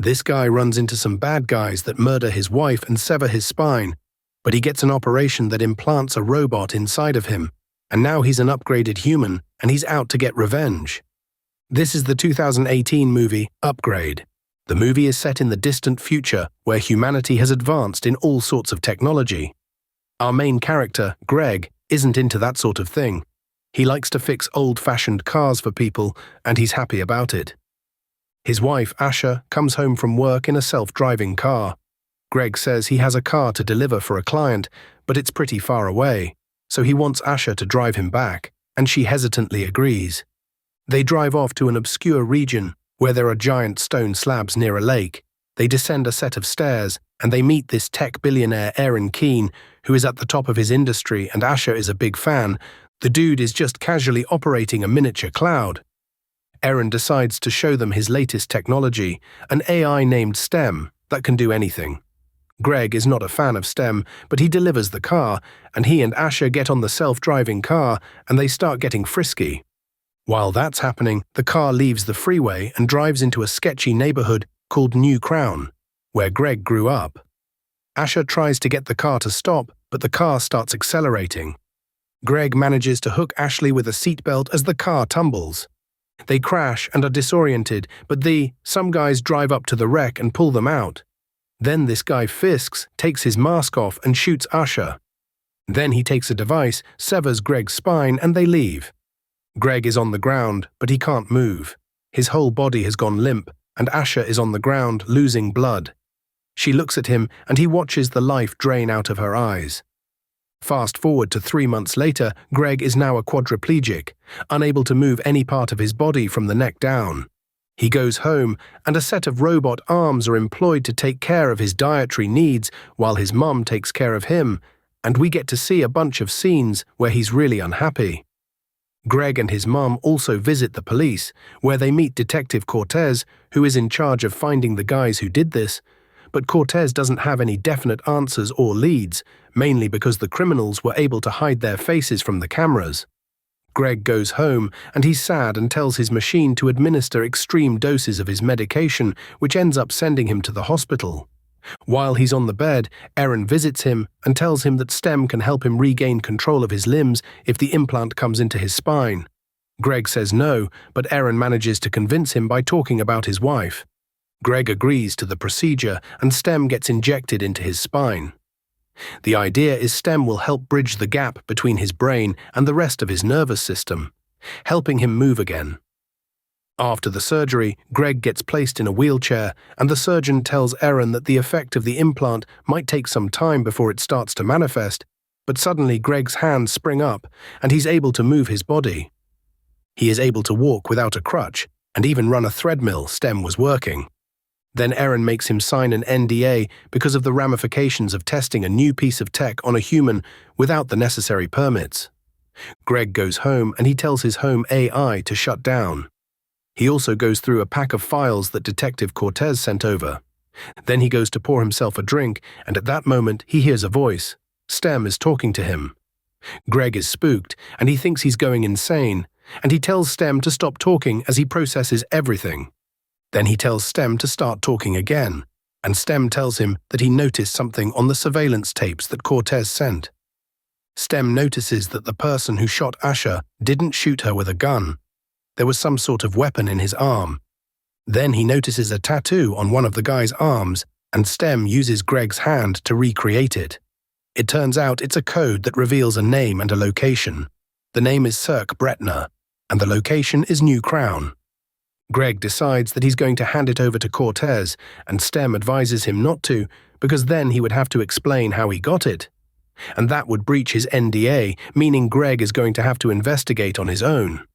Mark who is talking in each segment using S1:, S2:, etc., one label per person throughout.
S1: This guy runs into some bad guys that murder his wife and sever his spine, but he gets an operation that implants a robot inside of him, and now he's an upgraded human and he's out to get revenge. This is the 2018 movie Upgrade. The movie is set in the distant future where humanity has advanced in all sorts of technology. Our main character, Greg, isn't into that sort of thing. He likes to fix old-fashioned cars for people, and he's happy about it. His wife, Asha, comes home from work in a self-driving car. Greg says he has a car to deliver for a client, but it's pretty far away, so he wants Asha to drive him back, and she hesitantly agrees. They drive off to an obscure region where there are giant stone slabs near a lake. They descend a set of stairs, and they meet this tech billionaire Aaron Keane, who is at the top of his industry, and Asha is a big fan. The dude is just casually operating a miniature cloud. Aaron decides to show them his latest technology, an AI named STEM that can do anything. Greg is not a fan of STEM, but he delivers the car, and he and Asha get on the self-driving car, and they start getting frisky. While that's happening, the car leaves the freeway and drives into a sketchy neighborhood called New Crown, where Greg grew up. Asha tries to get the car to stop, but the car starts accelerating. Greg manages to hook Ashley with a seatbelt as the car tumbles. They crash and are disoriented, but some guys drive up to the wreck and pull them out. Then this guy Fisks takes his mask off and shoots Asha. Then he takes a device, severs Greg's spine, and they leave. Greg is on the ground, but he can't move. His whole body has gone limp, and Asha is on the ground, losing blood. She looks at him, and he watches the life drain out of her eyes. Fast forward to 3 months later, Greg is now a quadriplegic, unable to move any part of his body from the neck down. He goes home, and a set of robot arms are employed to take care of his dietary needs while his mum takes care of him, and we get to see a bunch of scenes where he's really unhappy. Greg and his mum also visit the police, where they meet Detective Cortez, who is in charge of finding the guys who did this, but Cortez doesn't have any definite answers or leads, mainly because the criminals were able to hide their faces from the cameras. Greg goes home, and he's sad and tells his machine to administer extreme doses of his medication, which ends up sending him to the hospital. While he's on the bed, Aaron visits him and tells him that STEM can help him regain control of his limbs if the implant comes into his spine. Greg says no, but Aaron manages to convince him by talking about his wife. Greg agrees to the procedure, and STEM gets injected into his spine. The idea is STEM will help bridge the gap between his brain and the rest of his nervous system, helping him move again. After the surgery, Greg gets placed in a wheelchair, and the surgeon tells Aaron that the effect of the implant might take some time before it starts to manifest, but suddenly Greg's hands spring up, and he's able to move his body. He is able to walk without a crutch, and even run a treadmill. STEM was working. Then Aaron makes him sign an NDA because of the ramifications of testing a new piece of tech on a human without the necessary permits. Greg goes home, and he tells his home AI to shut down. He also goes through a pack of files that Detective Cortez sent over. Then he goes to pour himself a drink, and at that moment he hears a voice. STEM is talking to him. Greg is spooked, and he thinks he's going insane, and he tells STEM to stop talking as he processes everything. Then he tells STEM to start talking again, and STEM tells him that he noticed something on the surveillance tapes that Cortez sent. STEM notices that the person who shot Asha didn't shoot her with a gun. There was some sort of weapon in his arm. Then he notices a tattoo on one of the guy's arms, and STEM uses Greg's hand to recreate it. It turns out it's a code that reveals a name and a location. The name is Cirque Bretner, and the location is New Crown. Greg decides that he's going to hand it over to Cortez, and STEM advises him not to, because then he would have to explain how he got it. And that would breach his NDA, meaning Greg is going to have to investigate on his own.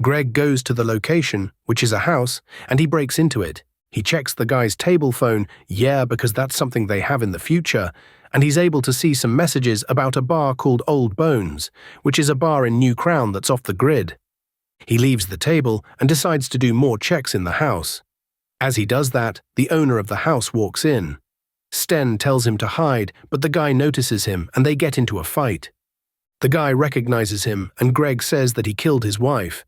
S1: Greg goes to the location, which is a house, and he breaks into it. He checks the guy's table phone, because that's something they have in the future, and he's able to see some messages about a bar called Old Bones, which is a bar in New Crown that's off the grid. He leaves the table and decides to do more checks in the house. As he does that, the owner of the house walks in. Sten tells him to hide, but the guy notices him and they get into a fight. The guy recognizes him, and Greg says that he killed his wife.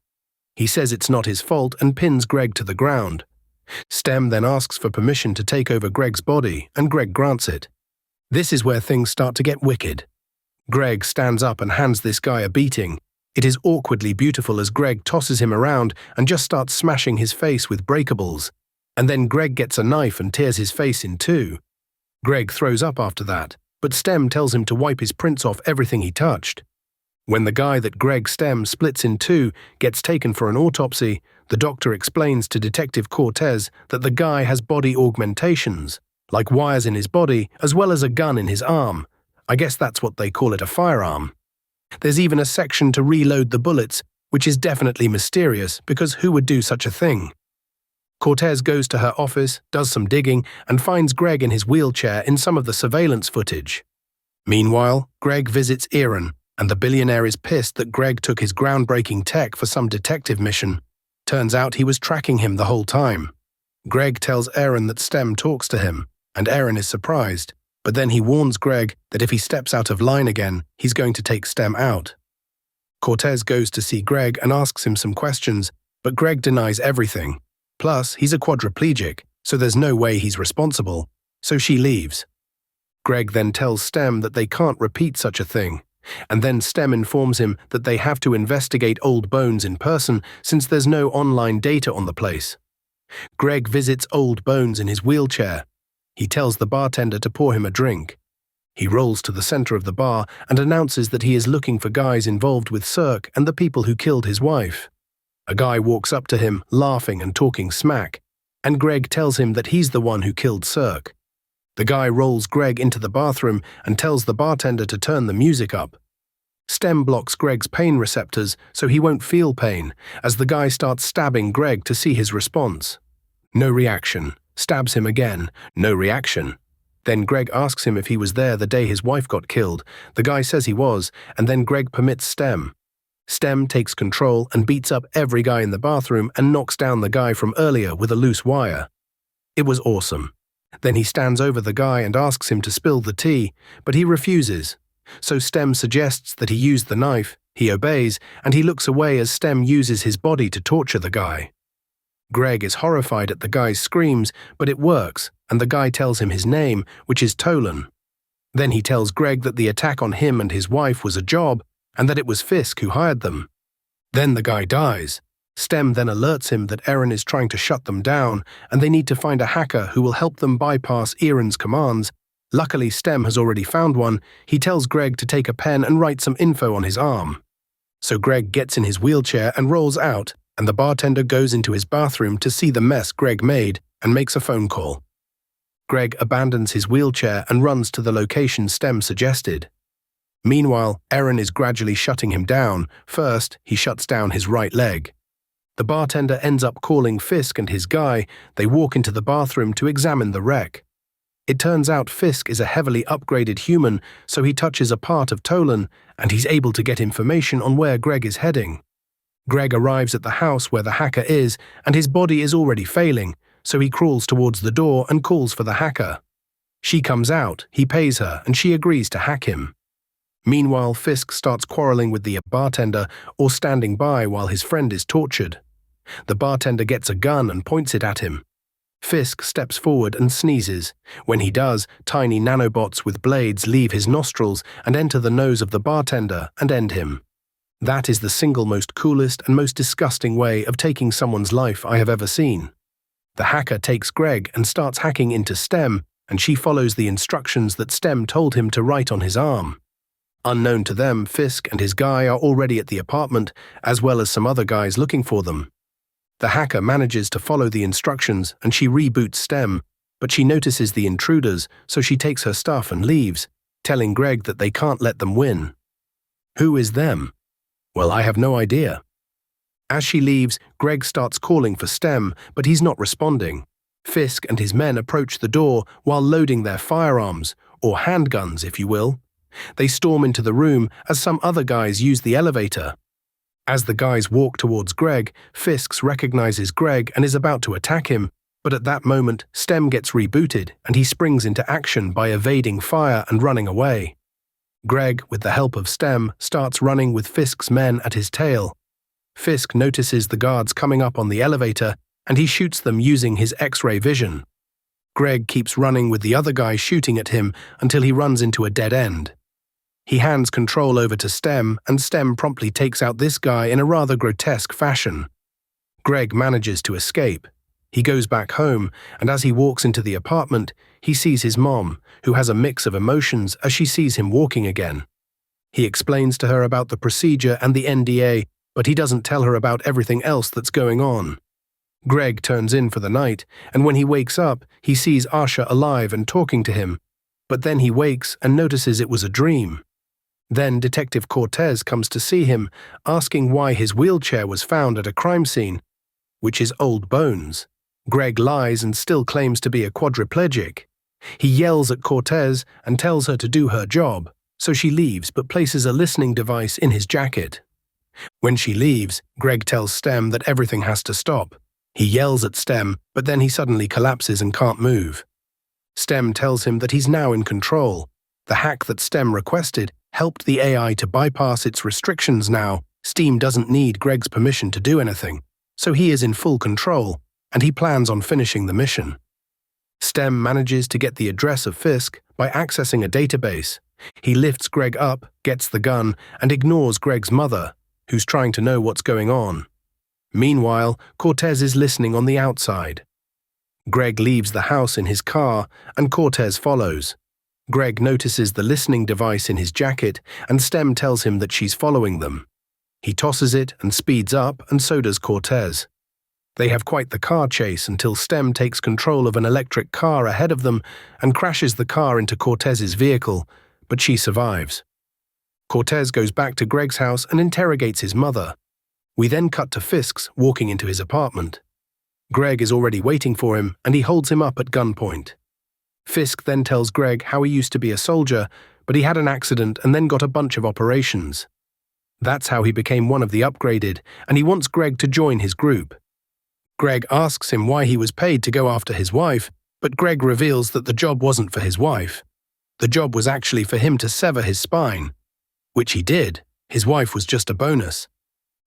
S1: He says it's not his fault and pins Greg to the ground. Stem then asks for permission to take over Greg's body, and Greg grants it. This is where things start to get wicked. Greg stands up and hands this guy a beating. It is awkwardly beautiful as Greg tosses him around and just starts smashing his face with breakables. And then Greg gets a knife and tears his face in two. Greg throws up after that, but Stem tells him to wipe his prints off everything he touched. When the guy that Greg Stem splits in two gets taken for an autopsy, the doctor explains to Detective Cortez that the guy has body augmentations, like wires in his body as well as a gun in his arm. I guess that's what they call it, a firearm. There's even a section to reload the bullets, which is definitely mysterious because who would do such a thing? Cortez goes to her office, does some digging, and finds Greg in his wheelchair in some of the surveillance footage. Meanwhile, Greg visits Aaron, and the billionaire is pissed that Greg took his groundbreaking tech for some detective mission. Turns out he was tracking him the whole time. Greg tells Aaron that Stem talks to him, and Aaron is surprised, but then he warns Greg that if he steps out of line again, he's going to take Stem out. Cortez goes to see Greg and asks him some questions, but Greg denies everything. Plus, he's a quadriplegic, so there's no way he's responsible, so she leaves. Greg then tells Stem that they can't repeat such a thing, and then Stem informs him that they have to investigate old bones in person since there's no online data on the place. Greg visits Old Bones in his wheelchair. He tells the bartender to pour him a drink. He rolls to the center of the bar and announces that he is looking for guys involved with Cirque and the people who killed his wife. A guy walks up to him, laughing and talking smack, and Greg tells him that he's the one who killed Cirque. The guy rolls Greg into the bathroom and tells the bartender to turn the music up. Stem blocks Greg's pain receptors so he won't feel pain, as the guy starts stabbing Greg to see his response. No reaction. Stabs him again. No reaction. Then Greg asks him if he was there the day his wife got killed. The guy says he was, and then Greg permits Stem. Stem takes control and beats up every guy in the bathroom and knocks down the guy from earlier with a loose wire. It was awesome. Then he stands over the guy and asks him to spill the tea, but he refuses. So Stem suggests that he use the knife, he obeys, and he looks away as Stem uses his body to torture the guy. Greg is horrified at the guy's screams, but it works, and the guy tells him his name, which is Tolan. Then he tells Greg that the attack on him and his wife was a job, and that it was Fisk who hired them. Then the guy dies. Stem then alerts him that Aaron is trying to shut them down, and they need to find a hacker who will help them bypass Aaron's commands. Luckily, Stem has already found one. He tells Greg to take a pen and write some info on his arm. So Greg gets in his wheelchair and rolls out, and the bartender goes into his bathroom to see the mess Greg made and makes a phone call. Greg abandons his wheelchair and runs to the location Stem suggested. Meanwhile, Aaron is gradually shutting him down. First, he shuts down his right leg. The bartender ends up calling Fisk and his guy. They walk into the bathroom to examine the wreck. It turns out Fisk is a heavily upgraded human, so he touches a part of Tolan, and he's able to get information on where Greg is heading. Greg arrives at the house where the hacker is, and his body is already failing, so he crawls towards the door and calls for the hacker. She comes out, he pays her, and she agrees to hack him. Meanwhile, Fisk starts quarreling with the bartender or standing by while his friend is tortured. The bartender gets a gun and points it at him. Fisk steps forward and sneezes. When he does, tiny nanobots with blades leave his nostrils and enter the nose of the bartender and end him. That is the single most coolest and most disgusting way of taking someone's life I have ever seen. The hacker takes Greg and starts hacking into Stem, and she follows the instructions that Stem told him to write on his arm. Unknown to them, Fisk and his guy are already at the apartment, as well as some other guys looking for them. The hacker manages to follow the instructions and she reboots Stem, but she notices the intruders, so she takes her stuff and leaves, telling Greg that they can't let them win. Who is them? Well, I have no idea. As she leaves, Greg starts calling for Stem, but he's not responding. Fisk and his men approach the door while loading their firearms, or handguns if you will. They storm into the room as some other guys use the elevator. As the guys walk towards Greg, Fisk recognizes Greg and is about to attack him, but at that moment, Stem gets rebooted and he springs into action by evading fire and running away. Greg, with the help of Stem, starts running with Fisk's men at his tail. Fisk notices the guards coming up on the elevator and he shoots them using his X-ray vision. Greg keeps running with the other guy shooting at him until he runs into a dead end. He hands control over to Stem, and Stem promptly takes out this guy in a rather grotesque fashion. Greg manages to escape. He goes back home, and as he walks into the apartment, he sees his mom, who has a mix of emotions as she sees him walking again. He explains to her about the procedure and the NDA, but he doesn't tell her about everything else that's going on. Greg turns in for the night, and when he wakes up, he sees Asha alive and talking to him, but then he wakes and notices it was a dream. Then Detective Cortez comes to see him, asking why his wheelchair was found at a crime scene, which is old bones. Greg lies and still claims to be a quadriplegic. He yells at Cortez and tells her to do her job, so she leaves but places a listening device in his jacket. When she leaves, Greg tells Stem that everything has to stop. He yells at Stem, but then he suddenly collapses and can't move. Stem tells him that he's now in control. The hack that Stem requested helped the AI to bypass its restrictions now. Stem doesn't need Greg's permission to do anything, so he is in full control, and he plans on finishing the mission. Stem manages to get the address of Fisk by accessing a database. He lifts Greg up, gets the gun, and ignores Greg's mother, who's trying to know what's going on. Meanwhile, Cortez is listening on the outside. Greg leaves the house in his car, and Cortez follows. Greg notices the listening device in his jacket, and Stem tells him that she's following them. He tosses it and speeds up, and so does Cortez. They have quite the car chase until Stem takes control of an electric car ahead of them and crashes the car into Cortez's vehicle, but she survives. Cortez goes back to Greg's house and interrogates his mother. We then cut to Fisk's walking into his apartment. Greg is already waiting for him, and he holds him up at gunpoint. Fisk then tells Greg how he used to be a soldier, but he had an accident and then got a bunch of operations. That's how he became one of the upgraded, and he wants Greg to join his group. Greg asks him why he was paid to go after his wife, but Greg reveals that the job wasn't for his wife. The job was actually for him to sever his spine, which he did. His wife was just a bonus.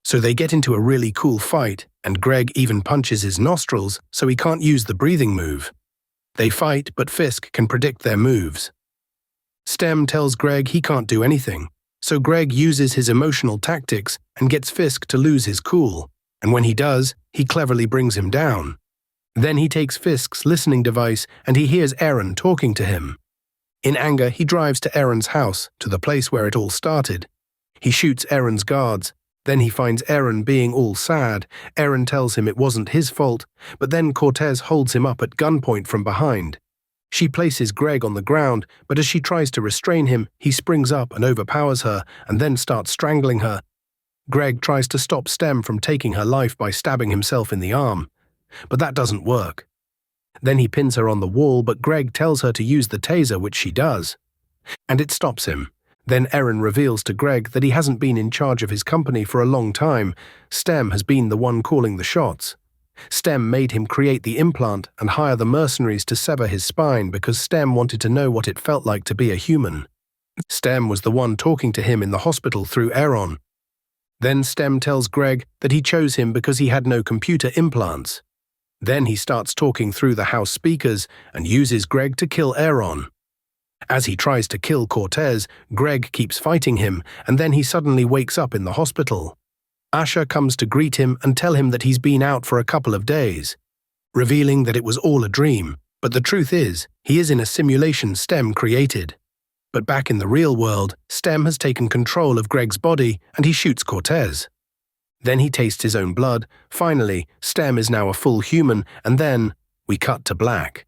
S1: So they get into a really cool fight, and Greg even punches his nostrils so he can't use the breathing move. They fight, but Fisk can predict their moves. Stem tells Greg he can't do anything, so Greg uses his emotional tactics and gets Fisk to lose his cool, and when he does, he cleverly brings him down. Then he takes Fisk's listening device and he hears Aaron talking to him. In anger, he drives to Aaron's house, to the place where it all started. He shoots Aaron's guards. Then he finds Aaron being all sad. Aaron tells him it wasn't his fault, but then Cortez holds him up at gunpoint from behind. She places Greg on the ground, but as she tries to restrain him, he springs up and overpowers her and then starts strangling her. Greg tries to stop Stem from taking her life by stabbing himself in the arm, but that doesn't work. Then he pins her on the wall, but Greg tells her to use the taser, which she does, and it stops him. Then Aaron reveals to Greg that he hasn't been in charge of his company for a long time. Stem has been the one calling the shots. Stem made him create the implant and hire the mercenaries to sever his spine because Stem wanted to know what it felt like to be a human. Stem was the one talking to him in the hospital through Aaron. Then Stem tells Greg that he chose him because he had no computer implants. Then he starts talking through the house speakers and uses Greg to kill Aaron. As he tries to kill Cortez, Greg keeps fighting him, and then he suddenly wakes up in the hospital. Asha comes to greet him and tell him that he's been out for a couple of days, revealing that it was all a dream, but the truth is, he is in a simulation Stem created. But back in the real world, Stem has taken control of Greg's body, and he shoots Cortez. Then he tastes his own blood. Finally, Stem is now a full human, and then we cut to black.